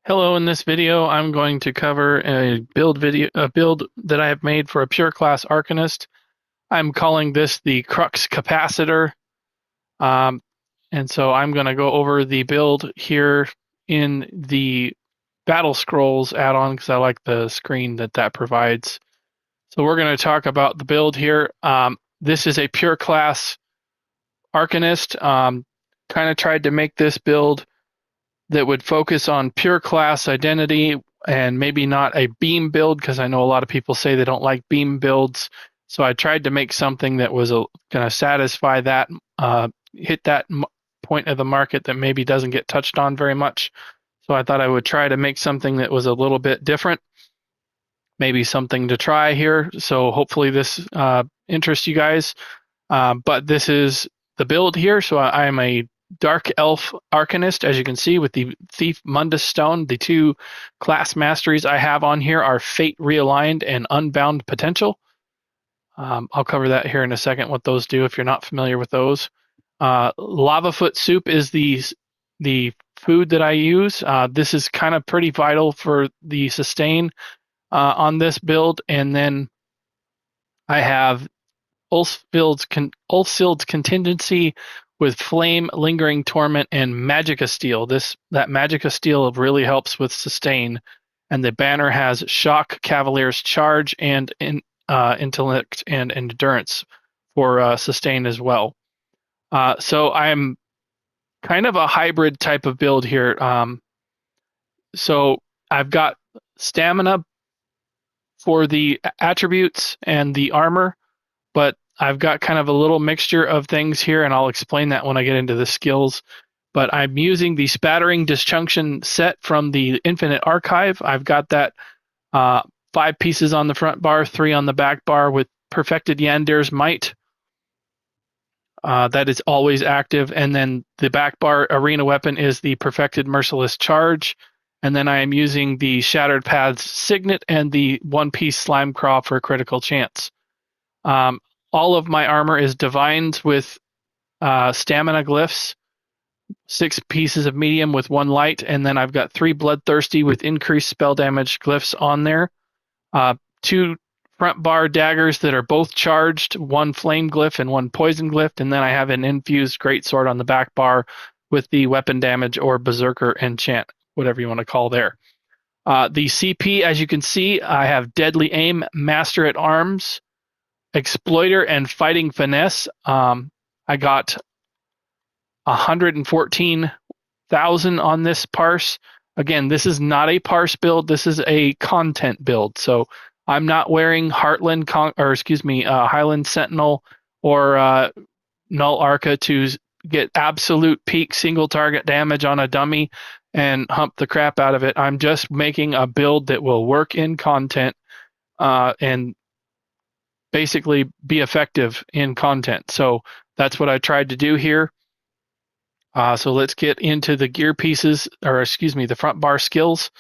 Hello, in this video I'm going to cover a build that I have made for a pure class Arcanist. I'm calling this the Crux Capacitor. Um, and so I'm going to go over the build here in the Battle Scrolls add-on because I like the screen that provides. So we're going to talk about the build here. This is a pure class Arcanist. Kind of tried to make this build that would focus on pure class identity and maybe not a beam build, because I know a lot of people say they don't like beam builds. So I tried to make something that was going to satisfy that, hit that point of the market that maybe doesn't get touched on very much. So I thought I would try to make something that was a little bit different, maybe something to try here. So hopefully this interests you guys. But this is the build here. So I am a Dark Elf Arcanist, as you can see, with the Thief Mundus Stone. The two class masteries I have on here are Fate Realigned and Unbound Potential. I'll cover that here in a second, what those do if you're not familiar with those. Lava Foot Soup is the food that I use. This is kind of pretty vital for the sustain on this build. And then I have Ulfsild's Contingency with Flame, Lingering Torment, and Magickasteal. That Magickasteal really helps with sustain. And the banner has Shock, Cavalier's Charge, and Intellect and Endurance for sustain as well. So I'm kind of a hybrid type of build here. So I've got stamina for the attributes and the armor, but I've got kind of a little mixture of things here, and I'll explain that when I get into the skills. But I'm using the Spattering Disjunction set from the Infinite Archive. I've got that 5 pieces on the front bar, 3 on the back bar with Perfected Yandir's Might. That is always active. And then the back bar arena weapon is the Perfected Merciless Charge. And then I am using the Shattered Paths Signet and the one-piece Slimecraw for a critical chance. All of my armor is divines with stamina glyphs, 6 pieces of medium with 1 light, and then I've got 3 bloodthirsty with increased spell damage glyphs on there. 2 front bar daggers that are both charged, 1 flame glyph and 1 poison glyph, and then I have an infused greatsword on the back bar with the weapon damage or berserker enchant, whatever you want to call there. The CP, as you can see, I have Deadly Aim, Master at Arms, Exploiter, and Fighting Finesse. I got 114,000 on this parse. Again, this is not a parse build. This is a content build. So I'm not wearing Highland Sentinel or Null Arca to get absolute peak single target damage on a dummy and hump the crap out of it. I'm just making a build that will work in content and basically be effective in content. So that's what I tried to do here. So let's get into the gear pieces, the front bar skills.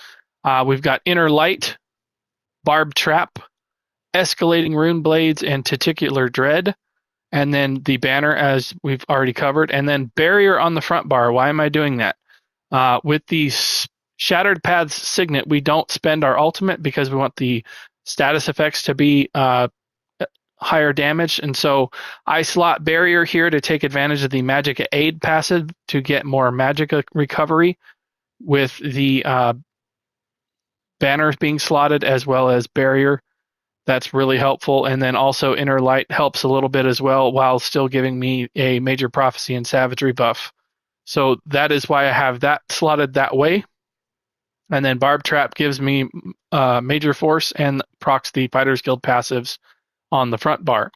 We've got Inner Light, Barbed Trap, Escalating Runeblades, and Tentacular Dread. And then the banner, as we've already covered. And then Barrier on the front bar. Why am I doing that? With the Shattered Paths Signet, we don't spend our ultimate because we want the status effects to be higher damage, and so I slot Barrier here to take advantage of the Magicka Aid passive to get more Magicka recovery, with the banners being slotted as well as Barrier. That's really helpful, and then also Inner Light helps a little bit as well while still giving me a Major Prophecy and Savagery buff. So that is why I have that slotted that way. And then Barb Trap gives me Major Force and procs the Fighters Guild passives on the front bar.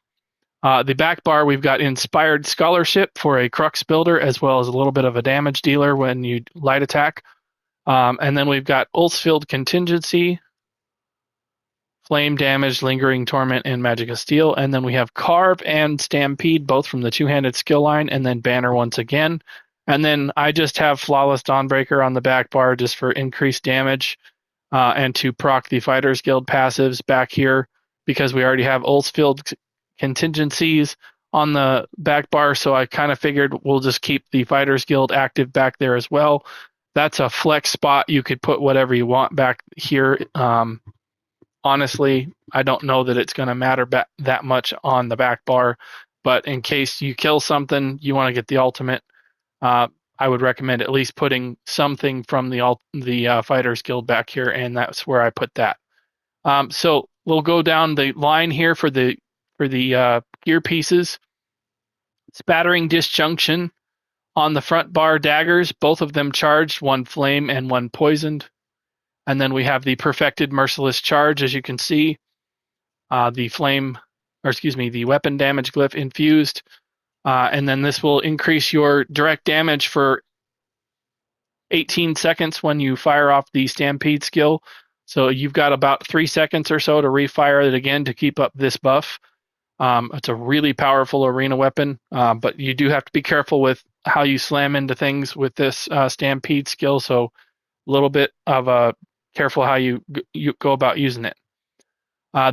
The back bar, we've got Inspired Scholarship for a Crux builder, as well as a little bit of a damage dealer when you light attack. And then we've got Ulfsild Contingency, Flame Damage, Lingering Torment, and Magickasteal. And then we have Carve and Stampede, both from the two-handed skill line, and then Banner once again. And then I just have Flawless Dawnbreaker on the back bar just for increased damage and to proc the Fighters Guild passives back here, because we already have Ulfsild Contingencies on the back bar, so I kind of figured we'll just keep the Fighters Guild active back there as well. That's a flex spot. You could put whatever you want back here. Honestly, I don't know that it's going to matter that much on the back bar, but in case you kill something, you want to get the ultimate, I would recommend at least putting something from the Fighters Guild back here, and that's where I put that. So we'll go down the line here for the gear pieces. Spattering Disjunction on the front bar daggers, both of them charged, one flame and one poisoned. And then we have the Perfected Merciless Charge, as you can see. The weapon damage glyph infused. And then this will increase your direct damage for 18 seconds when you fire off the Stampede skill. So you've got about 3 seconds or so to refire it again to keep up this buff. It's a really powerful arena weapon, but you do have to be careful with how you slam into things with this Stampede skill. So a little bit of a careful how you go about using it.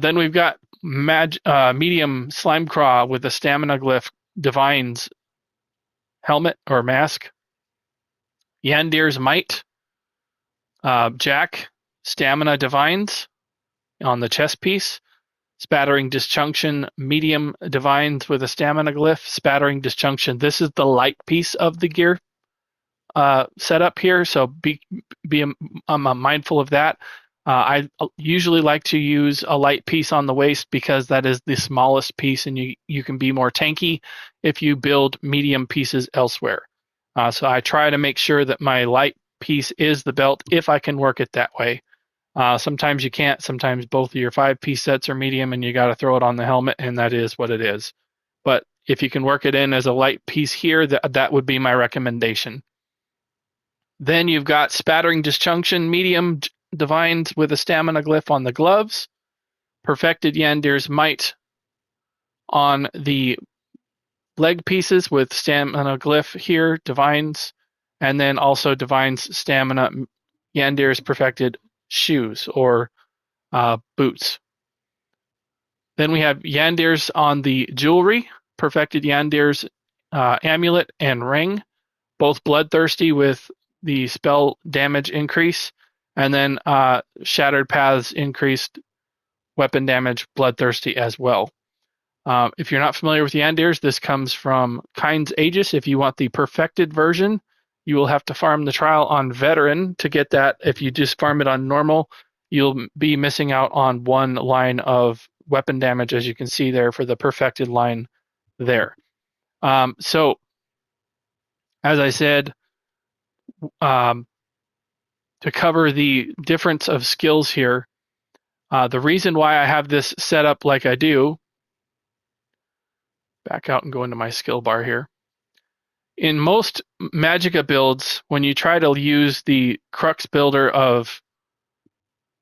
Then we've got medium Slimecraw with the stamina glyph Divine's helmet or mask. Yandir's Might, Jack, Stamina Divines on the chest piece. Spattering Disjunction, medium Divines with a stamina glyph. Spattering Disjunction. This is the light piece of the gear setup here, so be mindful of that. I usually like to use a light piece on the waist because that is the smallest piece, and you can be more tanky if you build medium pieces elsewhere. So I try to make sure that my light piece is the belt if I can work it that way. Sometimes you can't. Sometimes both of your 5-piece sets are medium and you got to throw it on the helmet, and that is what it is. But if you can work it in as a light piece here, that would be my recommendation. Then you've got Spattering Disjunction, medium Divines with a stamina glyph on the gloves. Perfected Yandir's Might on the leg pieces with stamina glyph here, Divines. And then also Divine's Stamina, Yandir's Perfected shoes or boots. Then we have Yandir's on the jewelry, Perfected Yandir's amulet and ring, both bloodthirsty with the spell damage increase, and then Shattered Paths increased weapon damage, bloodthirsty as well. If you're not familiar with Yandir's, this comes from Kind's Aegis. If you want the perfected version, you will have to farm the trial on Veteran to get that. If you just farm it on normal, you'll be missing out on one line of weapon damage, as you can see there for the perfected line there. So, as I said, to cover the difference of skills here, the reason why I have this set up like I do, back out and go into my skill bar here. In most Magicka builds, when you try to use the Crux builder of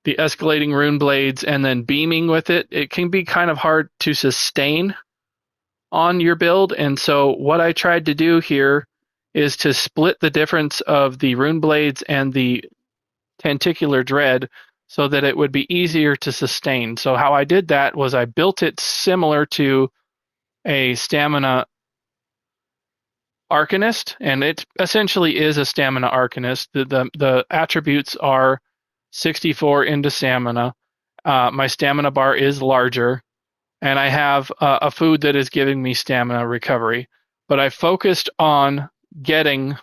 the Escalating Runeblades and then beaming with it, it can be kind of hard to sustain on your build. And so what I tried to do here is to split the difference of the Runeblades and the Tentacular Dread so that it would be easier to sustain. So how I did that was I built it similar to a Stamina Arcanist, and it essentially is a Stamina Arcanist. The attributes are 64 into Stamina. My Stamina bar is larger, and I have a food that is giving me Stamina recovery. But I focused on getting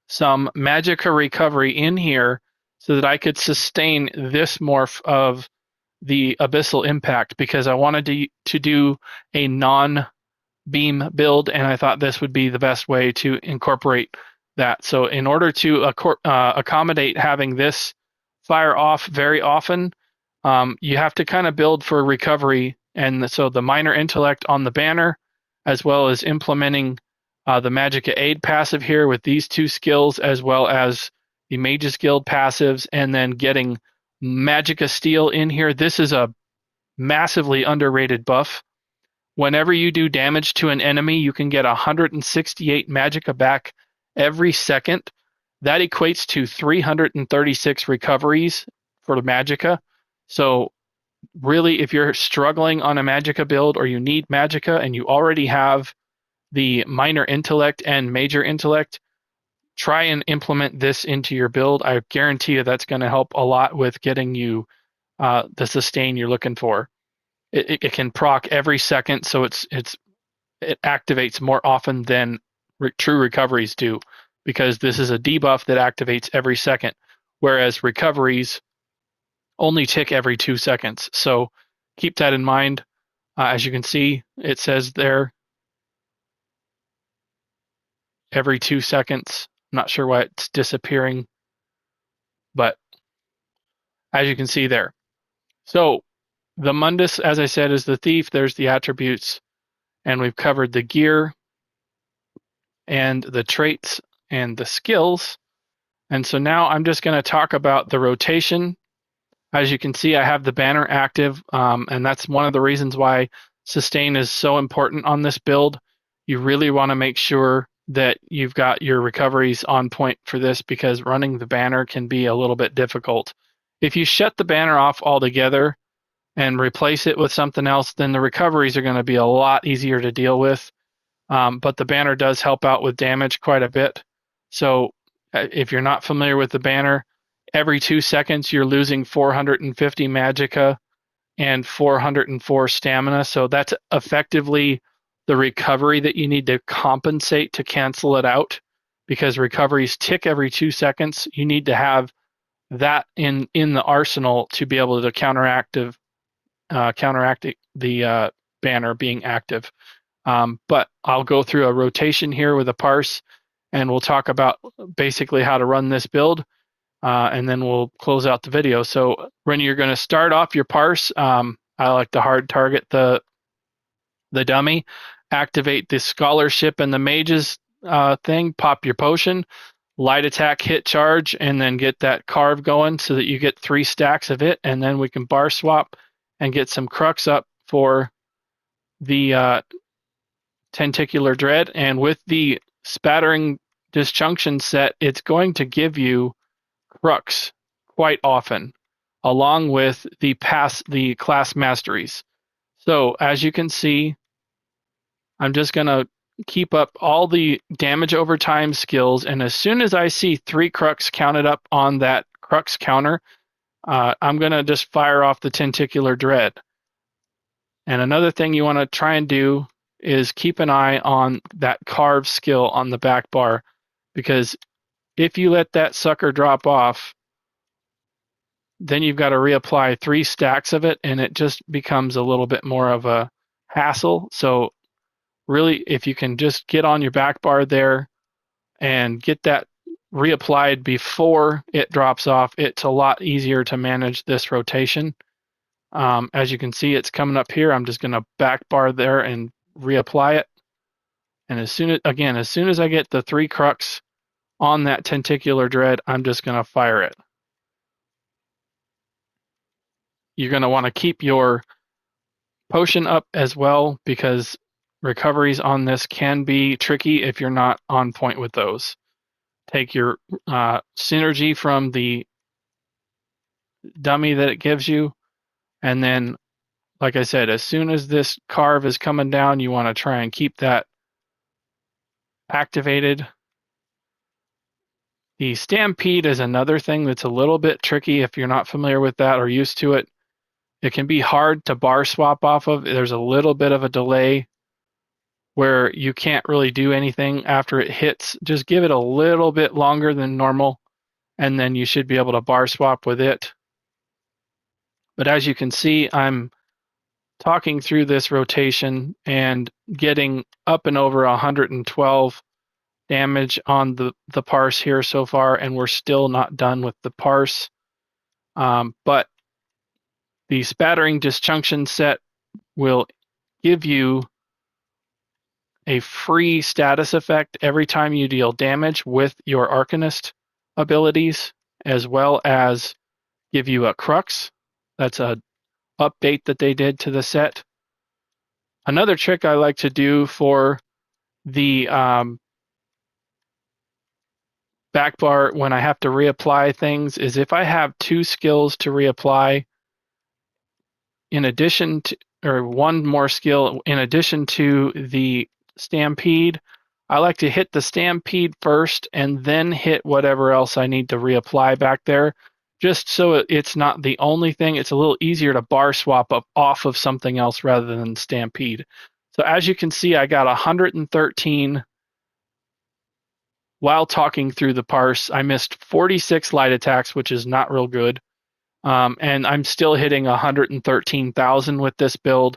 some Magicka recovery in here so that I could sustain this morph of the Abyssal Impact, because I wanted to do a non-beam build, and I thought this would be the best way to incorporate that. So in order to accommodate having this fire off very often, you have to kind of build for recovery. And so the Minor Intellect on the banner, as well as implementing the Magicka Aid passive here with these two skills, as well as the Mage's Guild passives, and then getting Magickasteal in here. This is a massively underrated buff. Whenever you do damage to an enemy, you can get 168 Magicka back every second. That equates to 336 recoveries for the Magicka. So really, if you're struggling on a Magicka build or you need Magicka and you already have the Minor Intellect and Major Intellect, try and implement this into your build. I guarantee you that's going to help a lot with getting you the sustain you're looking for. It can proc every second, so it activates more often than true recoveries do, because this is a debuff that activates every second, whereas recoveries only tick every 2 seconds. So keep that in mind. As you can see, it says there every 2 seconds. I'm not sure why it's disappearing, but as you can see there. So the Mundus, as I said, is the thief. There's the attributes, and we've covered the gear and the traits and the skills. And so now I'm just going to talk about the rotation. As you can see, I have the banner active, and that's one of the reasons why sustain is so important on this build. You really want to make sure that you've got your recoveries on point for this, because running the banner can be a little bit difficult. If you shut the banner off altogether and replace it with something else, then the recoveries are going to be a lot easier to deal with. But the banner does help out with damage quite a bit. So if you're not familiar with the banner, every 2 seconds you're losing 450 magicka and 404 stamina. So that's effectively the recovery that you need to compensate to cancel it out, because recoveries tick every 2 seconds. You need to have that in the arsenal to be able to counteract the banner being active. But I'll go through a rotation here with a parse, and we'll talk about basically how to run this build, and then we'll close out the video. So when you're going to start off your parse, I like to hard target the dummy, activate the scholarship and the mages thing, pop your potion, light attack, hit charge, and then get that Carve going so that you get 3 stacks of it, and then we can bar swap and get some Crux up for the Tentacular Dread. And with the Spattering Disjunction set, it's going to give you Crux quite often, along with the class Masteries. So as you can see, I'm just going to keep up all the damage over time skills, and as soon as I see 3 Crux counted up on that Crux counter, I'm going to just fire off the Tentacular Dread. And another thing you want to try and do is keep an eye on that Carve skill on the back bar, because if you let that sucker drop off, then you've got to reapply 3 stacks of it, and it just becomes a little bit more of a hassle. So really, if you can just get on your back bar there and get that reapplied before it drops off, it's a lot easier to manage this rotation. As you can see, it's coming up here. I'm just going to back bar there and reapply it. And as soon as I get the 3 Crux on that Tentacular Dread, I'm just going to fire it. You're going to want to keep your potion up as well, because recoveries on this can be tricky if you're not on point with those. Take your synergy from the dummy that it gives you, and then, like I said, as soon as this Carve is coming down, you want to try and keep that activated. The Stampede is another thing that's a little bit tricky if you're not familiar with that or used to it. It can be hard to bar swap off of. There's a little bit of a delay where you can't really do anything after it hits. Just give it a little bit longer than normal, and then you should be able to bar swap with it. But as you can see, I'm talking through this rotation and getting up and over 112 damage on the parse here so far, and we're still not done with the parse. But the Spattering Disjunction set will give you a free status effect every time you deal damage with your Arcanist abilities, as well as give you a Crux. That's a update that they did to the set. Another trick I like to do for the back bar when I have to reapply things is, if I have 2 skills to reapply in addition to, or 1 more skill in addition to the Stampede, I like to hit the Stampede first and then hit whatever else I need to reapply back there, just so it's not the only thing. It's a little easier to bar swap up off of something else rather than Stampede. So as you can see, I got 113 while talking through the parse. I missed 46 light attacks, which is not real good. And I'm still hitting 113,000 with this build.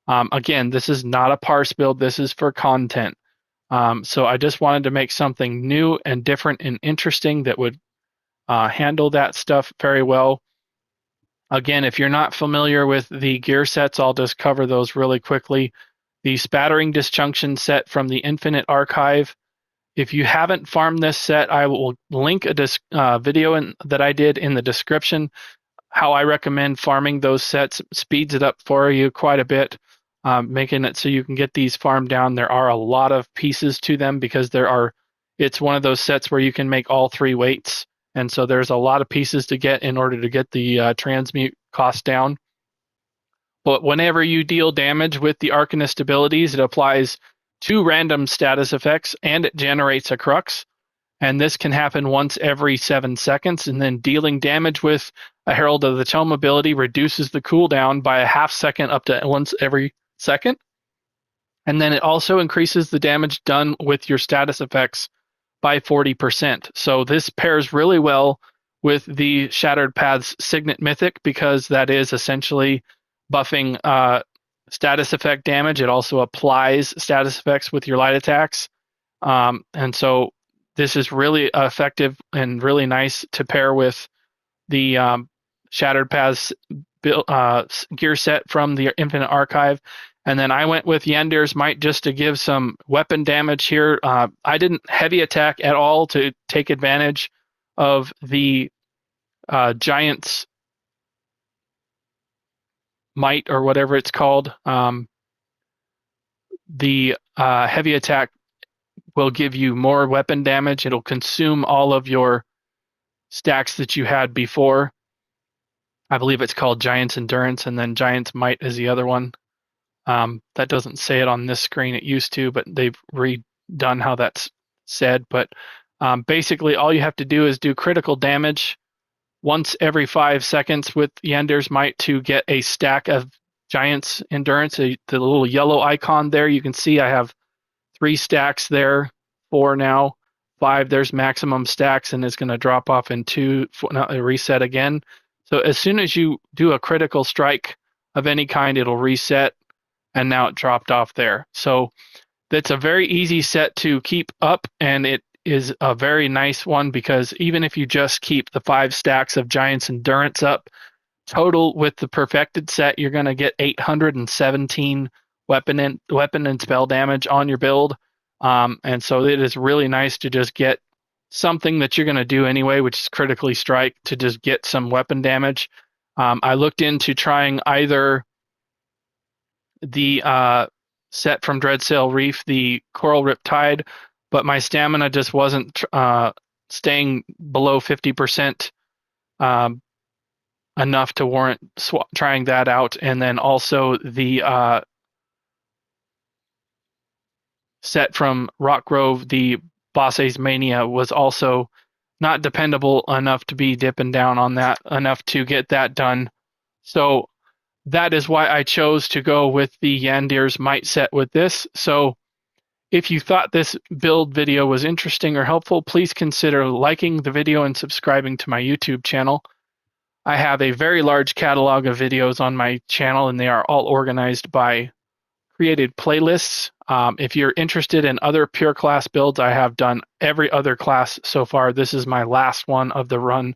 Again, this is not a parse build. This is for content. So I just wanted to make something new and different and interesting that would handle that stuff very well. Again, if you're not familiar with the gear sets, I'll just cover those really quickly. The Spattering Disjunction set from the Infinite Archive. If you haven't farmed this set, I will link a video that I did in the description. How I recommend farming those sets speeds it up for you quite a bit, making it so you can get these farmed down. There are a lot of pieces to them because it's one of those sets where you can make all 3 weights. And so there's a lot of pieces to get in order to get the transmute cost down. But whenever you deal damage with the Arcanist abilities, it applies 2 random status effects and it generates a Crux. And this can happen once every 7 seconds. And then dealing damage with a Herald of the Tome ability reduces the cooldown by a half second up to once every second. And then it also increases the damage done with your status effects by 40%. So this pairs really well with the Shattered Paths Signet Mythic because that is essentially buffing status effect damage. It also applies status effects with your light attacks. And so this is really effective and really nice to pair with the Shattered Paths gear set from the Infinite Archive. And then I went with Yandir's Might just to give some weapon damage here. I didn't heavy attack at all to take advantage of the Giant's Might or whatever it's called. The heavy attack will give you more weapon damage. It'll consume all of your stacks that you had before. I believe it's called Giant's Endurance, and then Giant's Might is the other one. That doesn't say it on this screen. It used to, but they've redone how that's said. But basically, all you have to do is do critical damage once every 5 seconds with Yandir's Might to get a stack of Giant's Endurance. The little yellow icon there, you can see I have 3 stacks there, 4 now, 5. There's maximum stacks, and it's going to drop off in 2, reset again. So as soon as you do a critical strike of any kind, it'll reset. And now it dropped off there. So that's a very easy set to keep up, and it is a very nice one because even if you just keep the 5 stacks of Giant's Endurance up, total with the perfected set, you're going to get 817 weapon and spell damage on your build. And so it is really nice to just get something that you're going to do anyway, which is critically strike, to just get some weapon damage. I looked into trying either the set from Dreadsail Reef, the Coral Rip Tide, but my stamina just wasn't staying below 50% enough to warrant trying that out. And then also the set from Rock Grove, the Bosses Mania, was also not dependable enough to be dipping down on that enough to get that done. So that is why I chose to go with the Yandir's Might set with this. So if you thought this build video was interesting or helpful, please consider liking the video and subscribing to my YouTube channel. I have a very large catalog of videos on my channel, and they are all organized by created playlists. If you're interested in other pure class builds, I have done every other class so far. This is my last one of the run.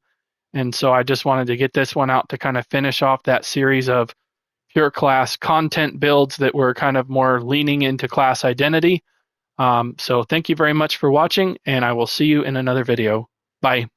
And so I just wanted to get this one out to kind of finish off that series of pure class content builds that were kind of more leaning into class identity. So thank you very much for watching, and I will see you in another video. Bye.